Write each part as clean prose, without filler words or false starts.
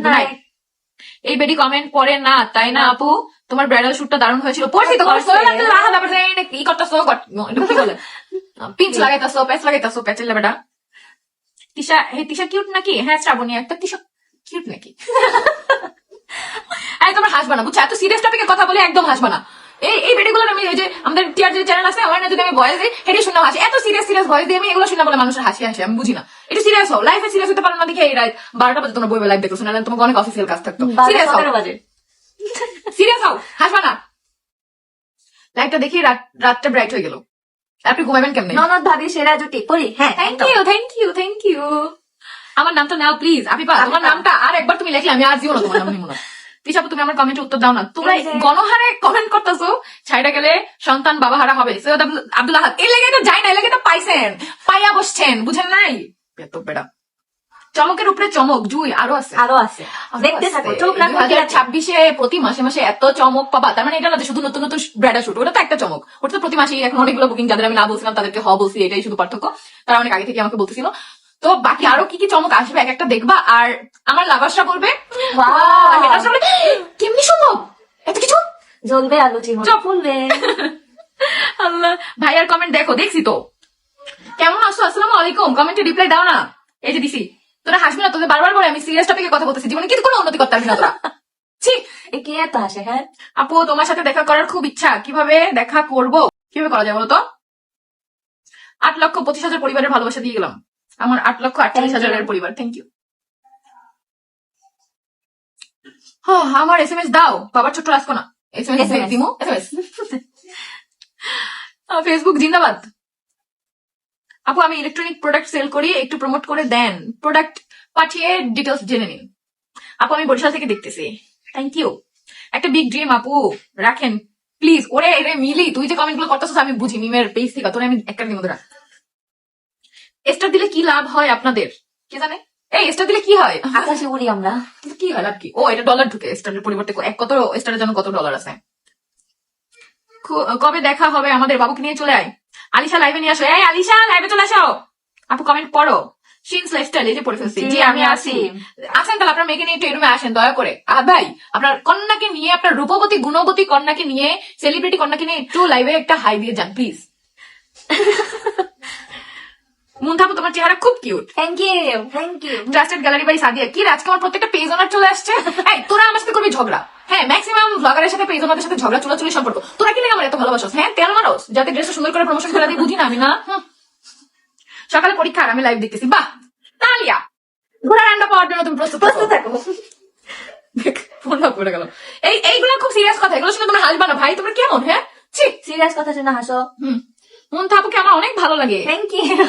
Good night. এই বেডি comment করে না তাই না আপু? তোমার ব্রাইডাল শুটটা দারুণ হয়েছিল। পড়ছি তো কি করতেছো, কি বলে পিঞ্চ লাগাইতেছো, প্যাচ লাগাইতেছো, প্যাচের লেবেটা। তিশা, হে তিশা কিউট নাকি? হ্যাঁ শ্রাবণী, একটা তিশা কিউট নাকি? এই তোমার হাসবা না বুঝছো, এত সিরিয়াস টপিকে কথা বলে একদম হাসবা না। এই ভিডিওগুলো আমি ওই যে আমাদের টিআর যে চ্যানেল আছে আমার না, যদি আমি ভয়েস দিই হেঁটে শুনে হাসি, এত সিরিয়াস ভয়েস দিয়ে আমি এগুলো শুনে বলে মানুষের হাসি হাসি, আমি বুঝি না। একটু সিরিয়াস হও, লাইফে সিরিয়াস হতে পারো না দেখে এই রাত 12টা বাজে তোমরা বই লাইভ দেখো, না তোমাকে অনেক অফিসিয়াল কাজ থাকতো। সিরিয়াস হও, সিরিয়াস হও, হাসবা না। লাইভটা দেখি রাতটা ব্রাইট হয়ে গেল, আপনি ঘুমাবেন কেমনে? ননদ ভাবি সেরা জুটি পড়ি। হ্যাঁ, thank you thank you thank you. আমার নামটা নাও প্লিজ, আপিপা। তোমার নামটা আর একবার তুমি লেখলে আমি আর দিও না তোমার নাম নিব না। তিশাপু তুমি আমার কমেন্টে উত্তর দাও না, তোমরা গণহারে কমেন্ট করতেছো ছাইড়া গেলে সন্তান বাবা হারা হবে। সৈয়দ আব্দুল আহাদ এই লেগে তো যায় না, এই লেগে তো পাইছেন, পাইয়া বসছেন, বুঝেন নাই? বেটা চমকের উপরে চমক, জুই আরো আছে, আরো আছে, দেখতে থাকো, চোখ রাখো। 2026-এ প্রতি মাসে মাসে এত চমক পাবা, তার মানে এটা না যে শুধু নতুন নতুন ব্রাইডাল শুট, ওটা তো একটা চমক। ওটা তো প্রতি মাসেই এখন অনেকগুলো বুকিং, যাদের আমি না বলছিলাম তাদেরকে হ বলছি, এটাই শুধু পার্থক্য। তারা অনেক আগে থেকে আমাকে বলতেছিল। তো বাকি আরো কি কি চমক আসবে এক একটা দেখবা। আর আমার লাভাসরা বলবে কেমনি সম্ভব এত কিছু, জ্বলবে আলো চিমড় ফুলবে। আল্লাহ, ভাইয়ার কমেন্ট দেখো, দেখছি তো। কেমন আছো? আসসালামু আলাইকুম, কমেন্টে রিপ্লাই দাও না। এই যে দিছি। তোরা হাসবি না, তোদের বারবার বলে আমি সিরিয়াস টপিকে কথা বলতেছি, জীবনে কিন্তু কোনো উন্নতি করতে পারবি না তোরা। ঠিক কে এত হাসে? হ্যাঁ আপু, তোমার সাথে দেখা করার খুব ইচ্ছা, কিভাবে দেখা করব, কিভাবে করা যায় বলো তো? 8,25,000 পরিবারের ভালোবাসা দিয়ে গেলাম, আমার 8,48,000 পরিবার। Thank you. আমার SMS দাও, বাবার ছোট্ট রাখো না। SMS দিমু, SMS। ফেসবুক জিন্দাবাদ। আপু আমি ইলেকট্রনিক প্রোডাক্ট সেল করি, একটু প্রমোট করে দেন, প্রোডাক্ট পাঠিয়ে ডিটেলস জেনে নিন। আপু আমি বরিশাল থেকে দেখতেছি। Thank you. একটা বিগ ড্রিম আপু, রাখেন প্লিজ। ওরে রে মিলি, তুই যে কমেন্ট গুলো করতেছিস আমি বুঝি, মিমের পেজ থেকে তোরে আমি একটা দিন ধরে। স্টার দিলে কি লাভ হয় আপনাদের, কে জানে? এই স্টার দিলে কি হয়? আকাশে উড়ি আমরা, কি হয় লাভ কি? ও এটা ডলার ঢুকে, স্টারের পরিবর্তে কত স্টারের জন্য কত ডলার আছে। কবে দেখা হবে আমাদের? বাবুকে নিয়ে চলে আয়। আলিশা লাইভে নিয়ে আসো, এই আলিশা লাইভে চলে আসো। আপু কমেন্ট পড়ো। শিনস লাইফস্টাইল এই যে পড়ে ফেলছি। জি আমি আসি। আসেন তাহলে আপনার মেয়েকে নিয়ে একটু এই রুমে আসেন দয়া করে। ভাই আপনার কন্যাকে নিয়ে, আপনার রূপবতী গুণবতী কন্যাকে নিয়ে, সেলিব্রিটি কন্যাকে নিয়ে একটু লাইভে একটা হাই দিয়ে যান প্লিজ। মুন্থাপু তোমার চেহারা খুব cute. Thank you thank you. Trusted gallery by Sadia. কি আজকে আমার প্রত্যেকটা পেজ ওনার চলে আসছে। এই তোরা আমার সাথে করবি ঝগড়া? হ্যাঁ ম্যাক্সিমাম ব্লগারের সাথে পেজ ওনাদের সাথে ঝগড়া চুলাচুলি সম্পর্ক। তোরা কি আমার এত ভালোবাসো? হ্যাঁ তেল মারোস যাতে ড্রেসটা সুন্দর করে প্রমোশন করে দিয়ে, বুঝি না আমি না। সকালে পরীক্ষা আর আমি লাইভ দেখতেছি। বাহ তালিয়া, ঘোড়ার আন্ডা পাওয়ার জন্য তুমি প্রস্তুত থাকো। ফোন পড়ে গেল। এইগুলো খুব সিরিয়াস কথা, এগুলো শুনে তোমরা হাসবা না ভাই, তোমরা কেমন? হ্যাঁ সিরিয়াস কথা শুনে হাসো। মুন্থাপুকে আমার অনেক ভালো লাগে। Thank you.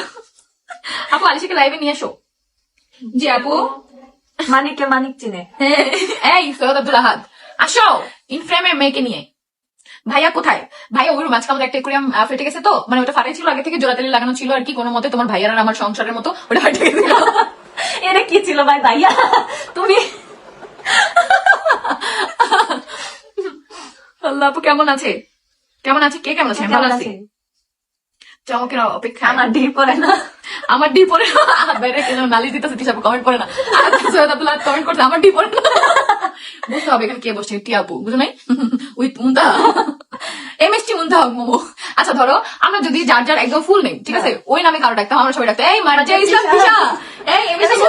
আপু আলিশাকে লাইভে নিয়ে আসো। জি আপু। মানিককে মানিক চিনে। এই সৈয়দ আব্দুল আহাদ আসো ইনফ্রেমের মেয়েকে নিয়ে। ভাইয়া কোথায়? ভাইয়া ওই মাঝখানে আমাদের একটা একুরিয়াম ফেটে গেছে, তো মানে ওটা ফাটাই ছিল আগে থেকে, জোড়াতালি লাগানো ছিল আর কি, কোনো মতে তোমার ভাইয়ার আর আমার সংসারের মতো ওটা ফাটে গেছিল। এটা কি ছিল ভাই? ভাইয়া তুমি আল্লাহ, আপু কেমন আছে? কেমন আছে? কে কেমন আছে? ভালো আছি। চমকের অপেক্ষা। আমার ডি পরে না, আমার ডি পরে বাইরে কেন নালিশ দিতেছে, তিশাপু কমেন্ট করে না। সৈয়দ আব্দুল আহাদ কমেন্ট করছে আমার ডি পরে না। বুঝতে হবে এখানে কে বসছে, টি আপু বুঝো নাই? With Munta, MST Munta momo. আচ্ছা ধরো আমরা যদি যার যার একদম ফুল নেই, ঠিক আছে, ওই নামে কারো ডাকতাম, আমরা সবাই ডাকতাম এই মার্জিয়া ইসলাম তিশা, এই MST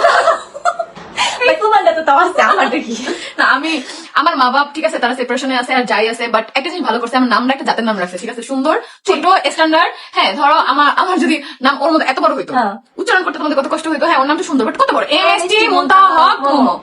না। আমি আমার মা বাপ ঠিক আছে, তারা সেপারেশনে আছে আর যাই আছে, বাট একটা জিনিস ভালো করছে, আমার নামটা একটা জাতের নাম রাখছে, ঠিক আছে, সুন্দর ছোট স্ট্যান্ডার্ড। হ্যাঁ ধরো আমার যদি নাম ওর মতো এত বড় হইতো, উচ্চারণ করতে তোমাদের কত কষ্ট হইতো। হ্যাঁ ওর নামটা সুন্দর বাট কত বড়, MST মুন্তা হক মোমো।